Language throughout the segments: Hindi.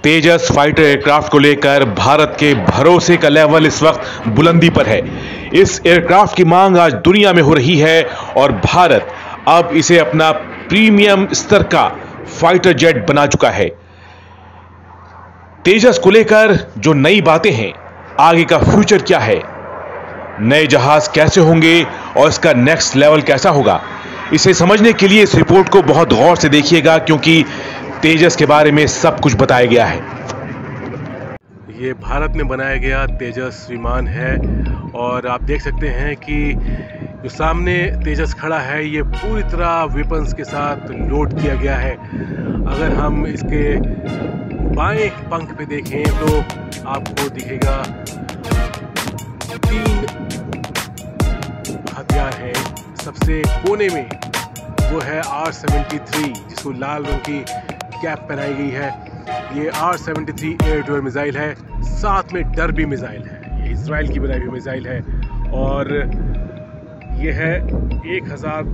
तेजस फाइटर एयरक्राफ्ट को लेकर भारत के भरोसे का लेवल इस वक्त बुलंदी पर है। इस एयरक्राफ्ट की मांग आज दुनिया में हो रही है और भारत अब इसे अपना प्रीमियम स्तर का फाइटर जेट बना चुका है। तेजस को लेकर जो नई बातें हैं, आगे का फ्यूचर क्या है, नए जहाज कैसे होंगे और इसका नेक्स्ट लेवल कैसा होगा, इसे समझने के लिए इस रिपोर्ट को बहुत गौर से देखिएगा, क्योंकि तेजस के बारे में सब कुछ बताया गया है। ये भारत में बनाया गया तेजस विमान है और आप देख सकते हैं कि जो सामने तेजस खड़ा है ये पूरी तरह वेपन्स के साथ लोड किया गया है। अगर हम इसके बाएं पंख पे देखें तो आपको दिखेगा 3 हथियार हैं। सबसे कोने में वो है R-73 जिसको लाल रंग की कैप पहनाई गई है। ये R-73 एयर डोर मिसाइल है, साथ में डर्बी मिसाइल है। ये इजराइल की बनाई हुई मिसाइल है और ये है 1000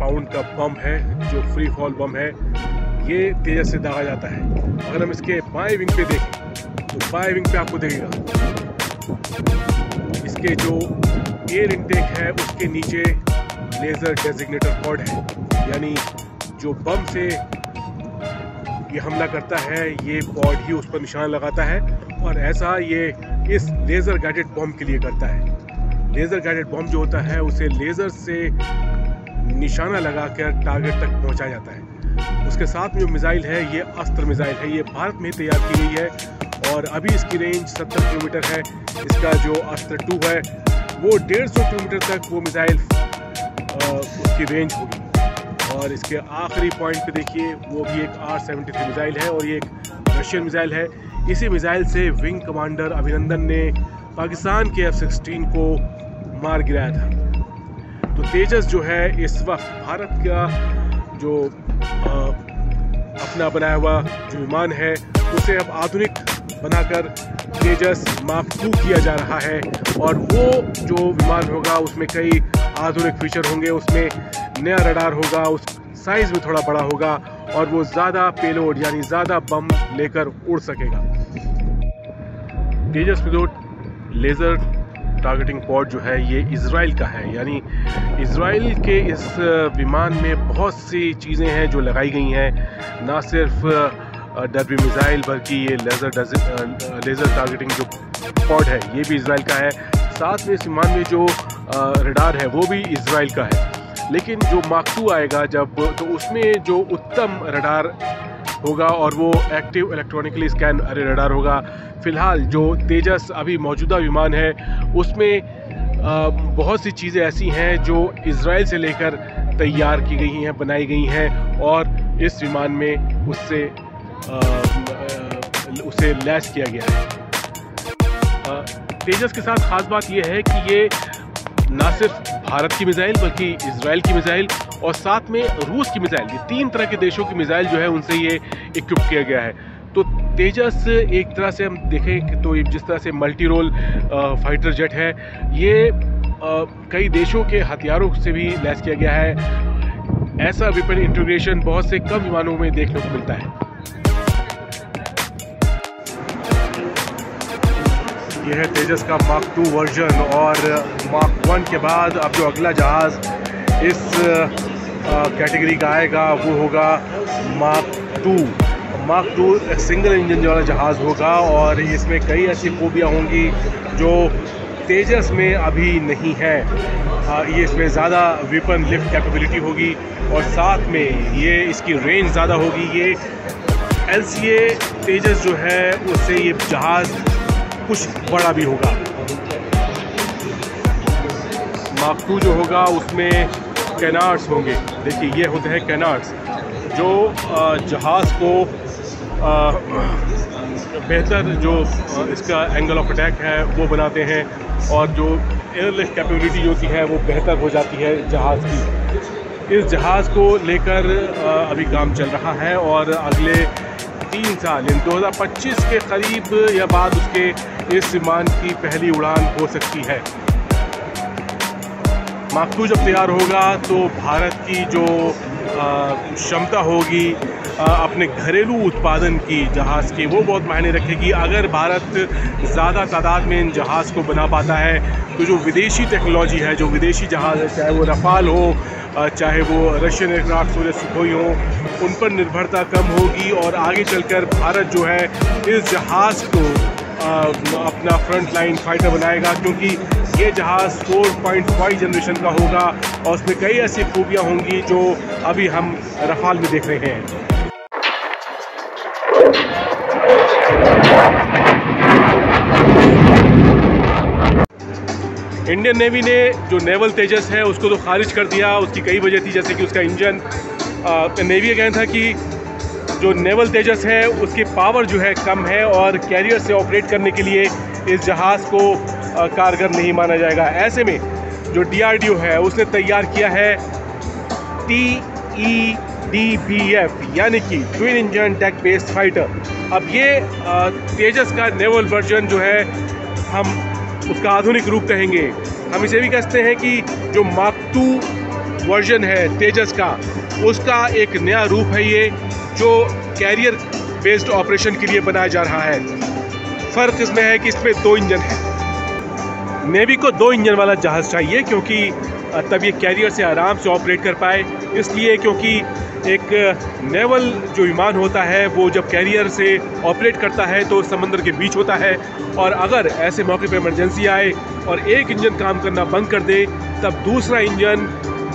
पाउंड का बम है जो फ्री फॉल बम है। ये तेजस से दागा जाता है। अगर हम इसके बाएं विंग पे देखें तो बाएं विंग पे आपको देखेगा इसके जो एयर इनटेक है उसके नीचे लेज़र डेजिग्नेटर पॉड है, यानी जो बम से ये हमला करता है ये पॉड ही उस पर निशान लगाता है और ऐसा ये इस लेज़र गाइडेड बम के लिए करता है। लेज़र गाइडेड बम जो होता है उसे लेज़र से निशाना लगाकर टारगेट तक पहुंचाया जाता है। उसके साथ में जो मिसाइल है ये अस्त्र मिसाइल है, ये भारत में तैयार की गई है और अभी इसकी रेंज 70 किलोमीटर है। इसका जो अस्त्र 2 है वो 150 किलोमीटर तक वो मिसाइल उसकी रेंज होगी। और इसके आखिरी पॉइंट पे देखिए वो भी एक R-73 मिसाइल है और ये एक रशियन मिसाइल है। इसी मिसाइल से विंग कमांडर अभिनंदन ने पाकिस्तान के F-16 को मार गिराया था। तो तेजस जो है इस वक्त भारत का जो अपना बनाया हुआ जो विमान है उसे अब आधुनिक बनाकर तेजस मार्क 2 किया जा रहा है और वो जो विमान होगा उसमें कई आधुनिक फीचर होंगे। उसमें नया रडार होगा, उस साइज में थोड़ा बड़ा होगा और वो ज़्यादा पेलोड यानी ज़्यादा बम लेकर उड़ सकेगा। तेजस में जो लेज़र टारगेटिंग पॉड जो है ये इजराइल का है, यानी इजराइल के इस विमान में बहुत सी चीज़ें हैं जो लगाई गई हैं। ना सिर्फ डर्बी मिसाइल बल्कि ये लेज़र टारगेटिंग जो पॉड है ये भी इजराइल का है। साथ में इस विमान में जो रडार है वो भी इजराइल का है। लेकिन जो मार्क 2 आएगा जब, तो उसमें जो उत्तम रडार होगा और वो एक्टिव इलेक्ट्रॉनिकली स्कैन रडार होगा। फिलहाल जो तेजस अभी मौजूदा विमान है उसमें बहुत सी चीज़ें ऐसी हैं जो इजराइल से लेकर तैयार की गई हैं, बनाई गई हैं और इस विमान में उसे लैस किया गया है। तेजस के साथ ख़ास बात यह है कि ये ना सिर्फ भारत की मिसाइल बल्कि इजराइल की मिसाइल और साथ में रूस की मिसाइल, ये 3 तरह के देशों की मिसाइल जो है उनसे ये इक्विप किया गया है। तो तेजस एक तरह से हम देखें तो जिस तरह से मल्टी रोल फाइटर जेट है ये कई देशों के हथियारों से भी लैस किया गया है। ऐसा वेपन इंटीग्रेशन बहुत से कम विमानों में देखने को मिलता है। यह है तेजस का मार्क 2 वर्जन और मार्क 1 के बाद अब जो अगला जहाज़ इस कैटेगरी का आएगा वो होगा मार्क 2। मार्क 2 एक सिंगल इंजन वाला जहाज़ होगा और इसमें कई ऐसी खूबियाँ होंगी जो तेजस में अभी नहीं है। ये इसमें ज़्यादा वेपन लिफ्ट कैपेबिलिटी होगी और साथ में ये इसकी रेंज ज़्यादा होगी। ये LCA तेजस जो है उससे ये जहाज़ कुछ बड़ा भी होगा। मार्क 2 जो होगा उसमें कैनार्ड्स होंगे। देखिए ये होते हैं कैनार्ड्स जो जहाज़ को बेहतर जो इसका एंगल ऑफ अटैक है वो बनाते हैं और जो एयरलिफ्ट कैपेबिलिटी होती है वो बेहतर हो जाती है जहाज़ की। इस जहाज़ को लेकर अभी काम चल रहा है और अगले 3 साल यानी 2025 के करीब या बाद उसके इस विमान की पहली उड़ान हो सकती है। मार्क 2 जब तैयार होगा तो भारत की जो क्षमता होगी अपने घरेलू उत्पादन की जहाज़ की, वो बहुत मायने रखेगी। अगर भारत ज़्यादा तादाद में इन जहाज़ को बना पाता है तो जो विदेशी टेक्नोलॉजी है, जो विदेशी जहाज़ है, चाहे वो रफाल हो, चाहे वो रशियन एयरक्राफ्ट हो या सुखोई हो, उन पर निर्भरता कम होगी और आगे चलकर भारत जो है इस जहाज़ को अपना फ्रंट लाइन फाइटर बनाएगा, क्योंकि ये जहाज़ 4.5 जनरेशन का होगा और उसमें कई ऐसी खूबियाँ होंगी जो अभी हम रफाल में देख रहे हैं। इंडियन नेवी ने जो नेवल तेजस है उसको तो खारिज कर दिया। उसकी कई वजह थी, जैसे कि उसका इंजन, नेवी का कहना था कि जो नेवल तेजस है उसकी पावर जो है कम है और कैरियर से ऑपरेट करने के लिए इस जहाज़ को कारगर नहीं माना जाएगा। ऐसे में जो DRDO है उसने तैयार किया है TEDBF यानी कि twin engine deck based fighter. अब ये तेजस का नेवल वर्जन जो है, हम उसका आधुनिक रूप कहेंगे। हम इसे भी कहते हैं कि जो मार्क 2 वर्जन है तेजस का, उसका एक नया रूप है ये, जो कैरियर बेस्ड ऑपरेशन के लिए बनाया जा रहा है। फ़र्क इसमें है कि इसमें 2 इंजन है। नेवी को 2 इंजन वाला जहाज़ चाहिए क्योंकि तब ये कैरियर से आराम से ऑपरेट कर पाए। इसलिए क्योंकि एक नेवल जो विमान होता है वो जब कैरियर से ऑपरेट करता है तो समंदर के बीच होता है, और अगर ऐसे मौके पर इमरजेंसी आए और एक इंजन काम करना बंद कर दे तब दूसरा इंजन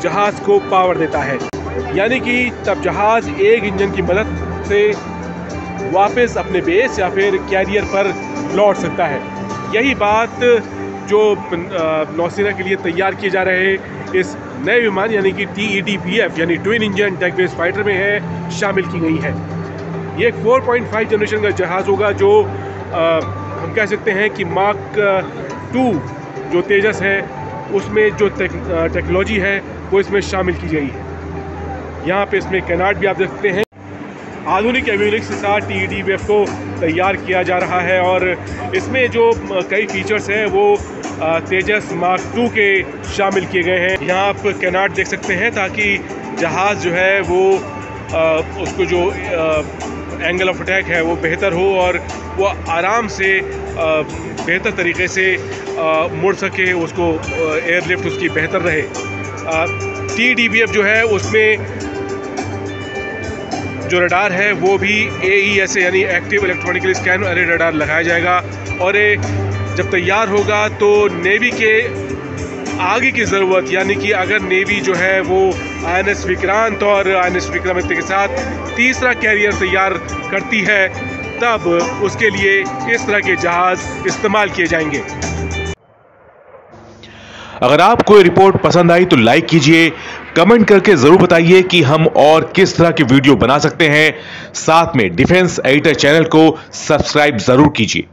जहाज़ को पावर देता है, यानी कि तब जहाज़ एक इंजन की मदद से वापस अपने बेस या फिर कैरियर पर लौट सकता है। यही बात जो नौसेना के लिए तैयार किए जा रहे इस नए विमान यानी कि TEDBF यानी twin engine deck based fighter में है, शामिल की गई है। ये एक 4.5 जनरेशन का जहाज़ होगा जो हम कह सकते हैं कि मार्क 2 जो तेजस है उसमें जो टेक्नोलॉजी है वो इसमें शामिल की गई है। यहाँ पे इसमें कैनाट भी आप देख सकते हैं। आधुनिक एवियोनिक्स के साथ TEDBF को तैयार किया जा रहा है और इसमें जो कई फीचर्स हैं वो तेजस मार्क 2 के शामिल किए गए हैं। यहाँ आप कैनाट देख सकते हैं ताकि जहाज़ जो है वो उसको जो एंगल ऑफ अटैक है वो बेहतर हो और वो आराम से बेहतर तरीके से मुड़ सके, उसको एयरलिफ्ट उसकी बेहतर रहे। TEDBF जो है उसमें जो रडार है वो भी AESA यानी एक्टिव इलेक्ट्रॉनिकली स्कैन अरे रडार लगाया जाएगा और ये जब तैयार होगा तो नेवी के आगे की ज़रूरत, यानी कि अगर नेवी जो है वो INS विक्रांत और INS विक्रमादित्य के साथ तीसरा कैरियर तैयार करती है तब उसके लिए इस तरह के जहाज़ इस्तेमाल किए जाएंगे। अगर आपको ये रिपोर्ट पसंद आई तो लाइक कीजिए, कमेंट करके जरूर बताइए कि हम और किस तरह की वीडियो बना सकते हैं। साथ में डिफेंस एडिटर चैनल को सब्सक्राइब जरूर कीजिए।